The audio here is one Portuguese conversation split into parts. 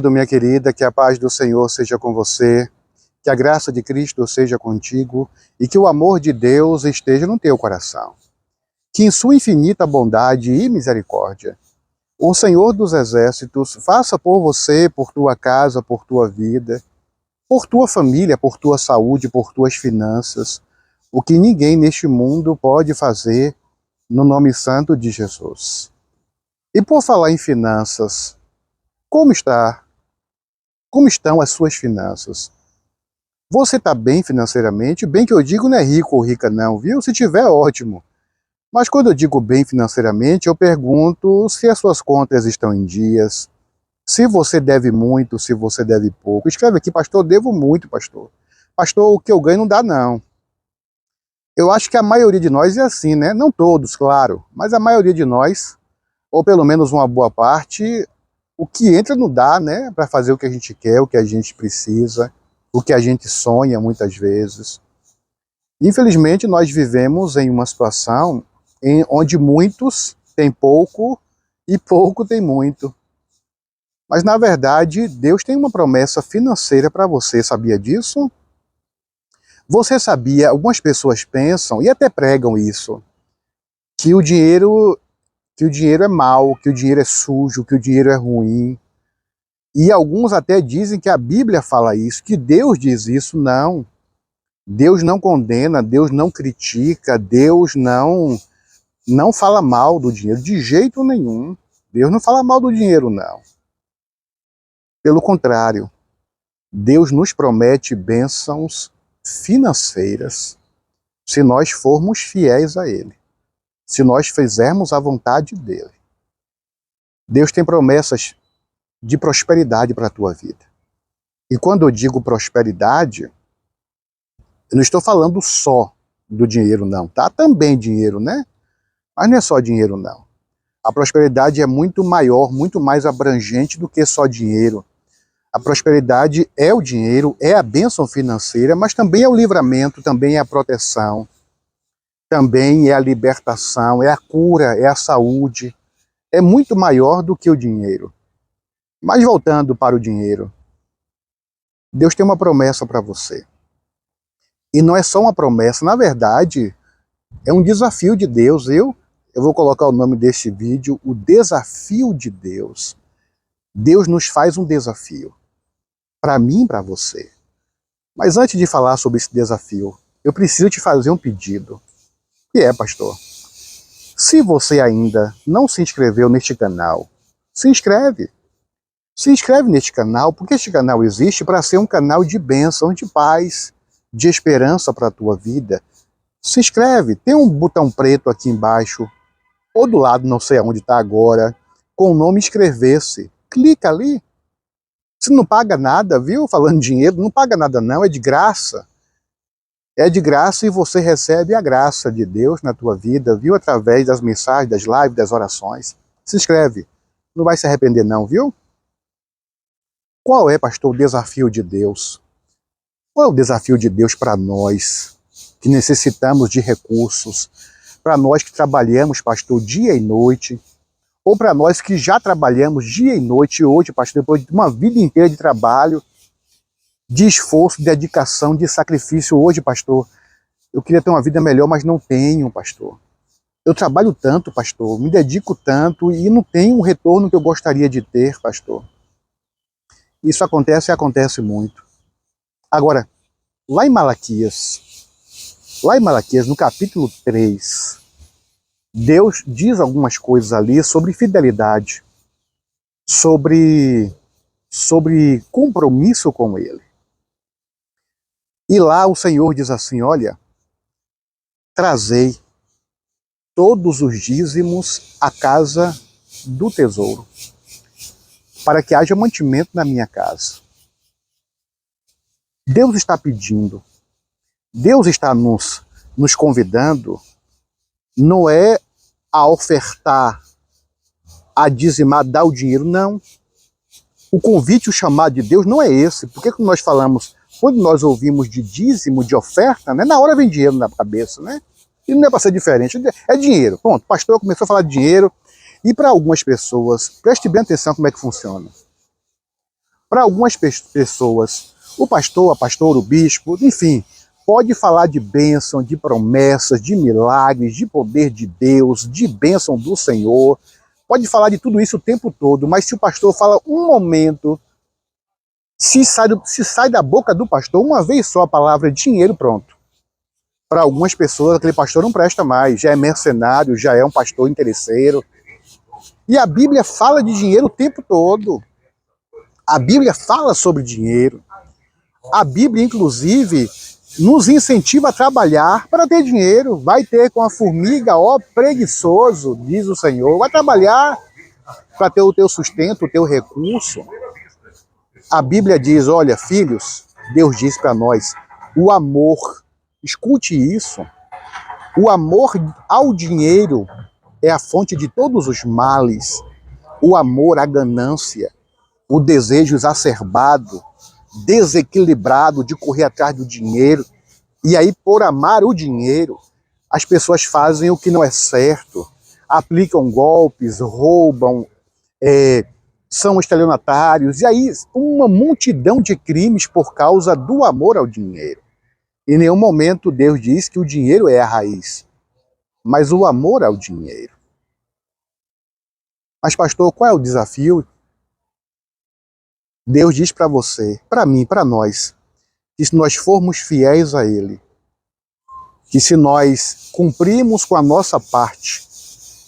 Minha querida, que a paz do Senhor seja com você, que a graça de Cristo seja contigo e que o amor de Deus esteja no teu coração. Que em sua infinita bondade e misericórdia, o Senhor dos Exércitos faça por você, por tua casa, por tua vida, por tua família, por tua saúde, por tuas finanças, o que ninguém neste mundo pode fazer no nome santo de Jesus. E por falar em finanças, como estão as suas finanças? Você está bem financeiramente? Bem que eu digo não é rico ou rica não, viu? Se tiver, ótimo. Mas quando eu digo bem financeiramente, eu pergunto se as suas contas estão em dias, se você deve muito, se você deve pouco. Escreve aqui, pastor, devo muito, pastor. Pastor, o que eu ganho não dá não. Eu acho que a maioria de nós é assim, né? Não todos, claro, mas a maioria de nós, ou pelo menos uma boa parte, o que entra não dá, né? Para fazer o que a gente quer, o que a gente precisa, o que a gente sonha muitas vezes. Infelizmente, nós vivemos em uma situação onde muitos têm pouco e pouco tem muito. Mas, na verdade, Deus tem uma promessa financeira para você, sabia disso? Você sabia, algumas pessoas pensam, e até pregam isso, que o dinheiro é mau, que o dinheiro é sujo, que o dinheiro é ruim. E alguns até dizem que a Bíblia fala isso, que Deus diz isso. Não. Deus não condena, Deus não critica, Deus não fala mal do dinheiro, de jeito nenhum. Deus não fala mal do dinheiro, não. Pelo contrário, Deus nos promete bênçãos financeiras se nós formos fiéis a Ele, se nós fizermos a vontade dEle. Deus tem promessas de prosperidade para a tua vida. E quando eu digo prosperidade, eu não estou falando só do dinheiro, não, tá? Também dinheiro, né? Mas não é só dinheiro, não. A prosperidade é muito maior, muito mais abrangente do que só dinheiro. A prosperidade é o dinheiro, é a bênção financeira, mas também é o livramento, também é a proteção, também é a libertação, é a cura, é a saúde. É muito maior do que o dinheiro. Mas voltando para o dinheiro, Deus tem uma promessa para você. E não é só uma promessa, na verdade, é um desafio de Deus. Eu vou colocar o nome deste vídeo, o desafio de Deus. Deus nos faz um desafio, para mim e para você. Mas antes de falar sobre esse desafio, eu preciso te fazer um pedido. Que é, pastor? Se você ainda não se inscreveu neste canal, se inscreve. Se inscreve neste canal, porque este canal existe para ser um canal de bênção, de paz, de esperança para a tua vida. Se inscreve, tem um botão preto aqui embaixo, ou do lado, não sei aonde está agora, com o nome inscrever-se. Clica ali. Você não paga nada, viu? Falando de dinheiro, não paga nada não, é de graça. É de graça e você recebe a graça de Deus na tua vida, viu? Através das mensagens, das lives, das orações. Se inscreve. Não vai se arrepender não, viu? Qual é, pastor, o desafio de Deus? Qual é o desafio de Deus para nós, que necessitamos de recursos? Para nós que trabalhamos, pastor, dia e noite, ou para nós que já trabalhamos dia e noite, hoje, pastor, depois de uma vida inteira de trabalho, de esforço, de dedicação, de sacrifício, hoje, pastor, eu queria ter uma vida melhor, mas não tenho, pastor. Eu trabalho tanto, pastor, me dedico tanto e não tenho o retorno que eu gostaria de ter, pastor. Isso acontece e acontece muito. Agora, lá em Malaquias, no capítulo 3, Deus diz algumas coisas ali sobre fidelidade, sobre compromisso com Ele. E lá o Senhor diz assim, olha, trazei todos os dízimos à casa do tesouro, para que haja mantimento na minha casa. Deus está pedindo, Deus está nos convidando, não é a ofertar, a dizimar, dar o dinheiro, não. O convite, o chamado de Deus não é esse. Por que nós falamos, quando nós ouvimos de dízimo, de oferta, né, na hora vem dinheiro na cabeça, né? E não é para ser diferente, é dinheiro. Pronto, o pastor começou a falar de dinheiro. E para algumas pessoas, preste bem atenção como é que funciona. Para algumas pessoas, o pastor, a pastora, o bispo, enfim, pode falar de bênção, de promessas, de milagres, de poder de Deus, de bênção do Senhor. Pode falar de tudo isso o tempo todo, mas se o pastor fala um momento, se sai da boca do pastor uma vez só a palavra dinheiro, pronto. Para algumas pessoas, aquele pastor não presta mais, já é mercenário, já é um pastor interesseiro. E a Bíblia fala de dinheiro o tempo todo. A Bíblia fala sobre dinheiro. A Bíblia, inclusive, nos incentiva a trabalhar para ter dinheiro. Vai ter com a formiga, ó preguiçoso, diz o Senhor. Vai trabalhar para ter o teu sustento, o teu recurso. A Bíblia diz, olha, filhos, Deus diz para nós, o amor, escute isso, o amor ao dinheiro é a fonte de todos os males. O amor à ganância, o desejo exacerbado, desequilibrado de correr atrás do dinheiro. E aí, por amar o dinheiro, as pessoas fazem o que não é certo, aplicam golpes, roubam, são estelionatários, e aí uma multidão de crimes por causa do amor ao dinheiro. Em nenhum momento Deus diz que o dinheiro é a raiz, mas o amor ao dinheiro. Mas pastor, qual é o desafio? Deus diz para você, para mim, para nós, que se nós formos fiéis a Ele, que se nós cumprirmos com a nossa parte,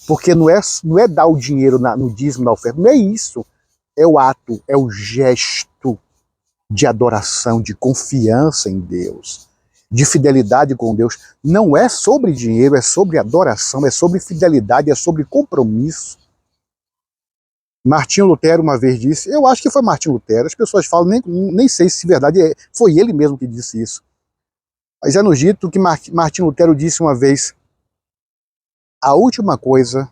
porque não é dar o dinheiro no dízimo, na oferta, não é isso. É o ato, é o gesto de adoração, de confiança em Deus, de fidelidade com Deus. Não é sobre dinheiro, é sobre adoração, é sobre fidelidade, é sobre compromisso. Martinho Lutero uma vez disse, eu acho que foi Martinho Lutero, as pessoas falam, nem sei se verdade foi ele mesmo que disse isso. Mas é nos dito que Martinho Lutero disse uma vez, a última coisa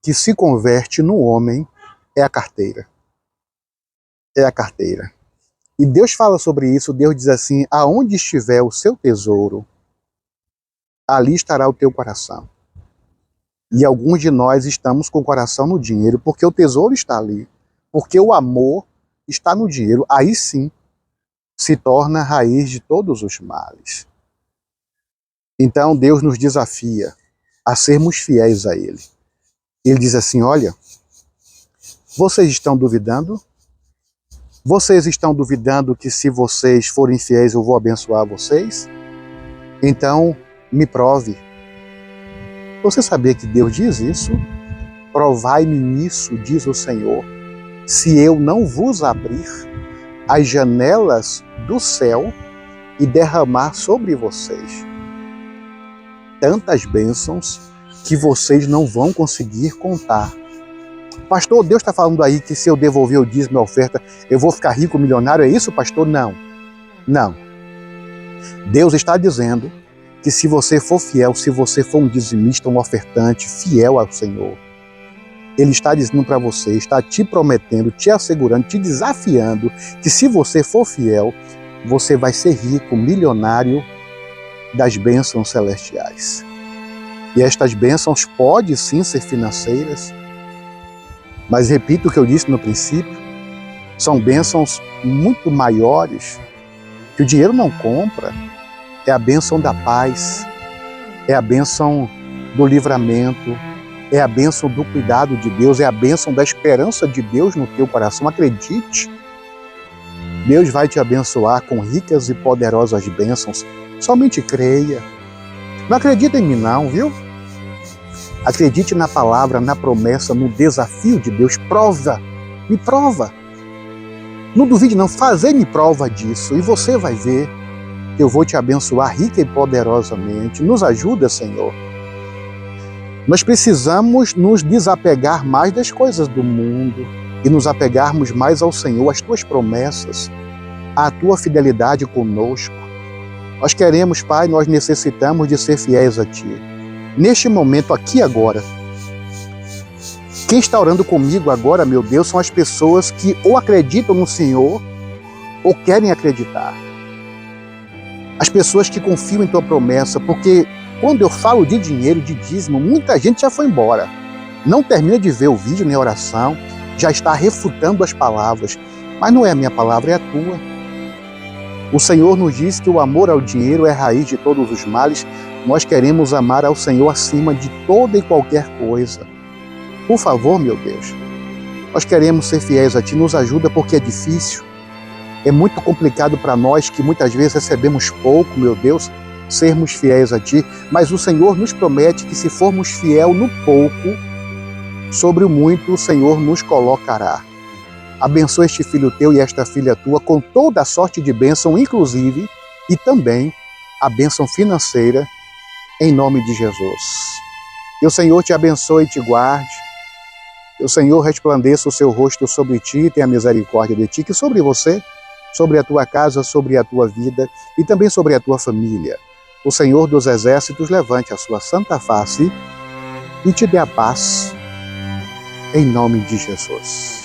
que se converte no homem é a carteira. É a carteira. E Deus fala sobre isso, Deus diz assim, aonde estiver o seu tesouro, ali estará o teu coração. E alguns de nós estamos com o coração no dinheiro, porque o tesouro está ali, porque o amor está no dinheiro. Aí sim, se torna a raiz de todos os males. Então Deus nos desafia a sermos fiéis a Ele. Ele diz assim, olha, vocês estão duvidando? Vocês estão duvidando que se vocês forem fiéis eu vou abençoar vocês? Então, me prove. Você sabia que Deus diz isso? Provai-me nisso, diz o Senhor, se eu não vos abrir as janelas do céu e derramar sobre vocês tantas bênçãos que vocês não vão conseguir contar. Pastor, Deus está falando aí que se eu devolver o dízimo e a oferta, eu vou ficar rico, milionário, é isso, pastor? Não. Não. Deus está dizendo que se você for fiel, se você for um dizimista, um ofertante, fiel ao Senhor, Ele está dizendo para você, está te prometendo, te assegurando, te desafiando, que se você for fiel, você vai ser rico, milionário das bênçãos celestiais. E estas bênçãos podem sim ser financeiras, mas repito o que eu disse no princípio, são bênçãos muito maiores que o dinheiro não compra. É a bênção da paz, é a bênção do livramento, é a bênção do cuidado de Deus, é a bênção da esperança de Deus no teu coração. Acredite, Deus vai te abençoar com ricas e poderosas bênçãos. Somente creia. Não acredita em mim não, viu? Acredite na palavra, na promessa, no desafio de Deus. Prova, me prova. Não duvide não, fazei-me prova disso e você vai ver. Eu vou te abençoar rica e poderosamente. Nos ajuda, Senhor. Nós precisamos nos desapegar mais das coisas do mundo e nos apegarmos mais ao Senhor, às tuas promessas, à tua fidelidade conosco. Nós queremos, Pai, nós necessitamos de ser fiéis a Ti. Neste momento, aqui agora, quem está orando comigo agora, meu Deus, são as pessoas que ou acreditam no Senhor ou querem acreditar. As pessoas que confiam em tua promessa, porque quando eu falo de dinheiro, de dízimo, muita gente já foi embora. Não termina de ver o vídeo nem a oração, já está refutando as palavras. Mas não é a minha palavra, é a tua. O Senhor nos diz que o amor ao dinheiro é a raiz de todos os males. Nós queremos amar ao Senhor acima de toda e qualquer coisa. Por favor, meu Deus, nós queremos ser fiéis a Ti, nos ajuda porque é difícil. É muito complicado para nós que muitas vezes recebemos pouco, meu Deus, sermos fiéis a Ti, mas o Senhor nos promete que se formos fiel no pouco, sobre o muito o Senhor nos colocará. Abençoa este filho teu e esta filha tua com toda a sorte de bênção, inclusive, e também a bênção financeira, em nome de Jesus. Que o Senhor te abençoe e te guarde, que o Senhor resplandeça o seu rosto sobre ti e tenha misericórdia de ti, que sobre você, sobre a tua casa, sobre a tua vida e também sobre a tua família, o Senhor dos Exércitos levante a sua santa face e te dê a paz, em nome de Jesus.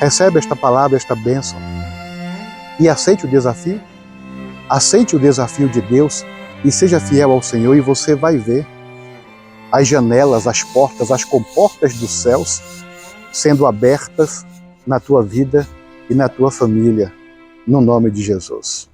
Recebe esta palavra, esta bênção e aceite o desafio. Aceite o desafio de Deus e seja fiel ao Senhor, e você vai ver as janelas, as portas, as comportas dos céus sendo abertas na tua vida e na tua família, no nome de Jesus.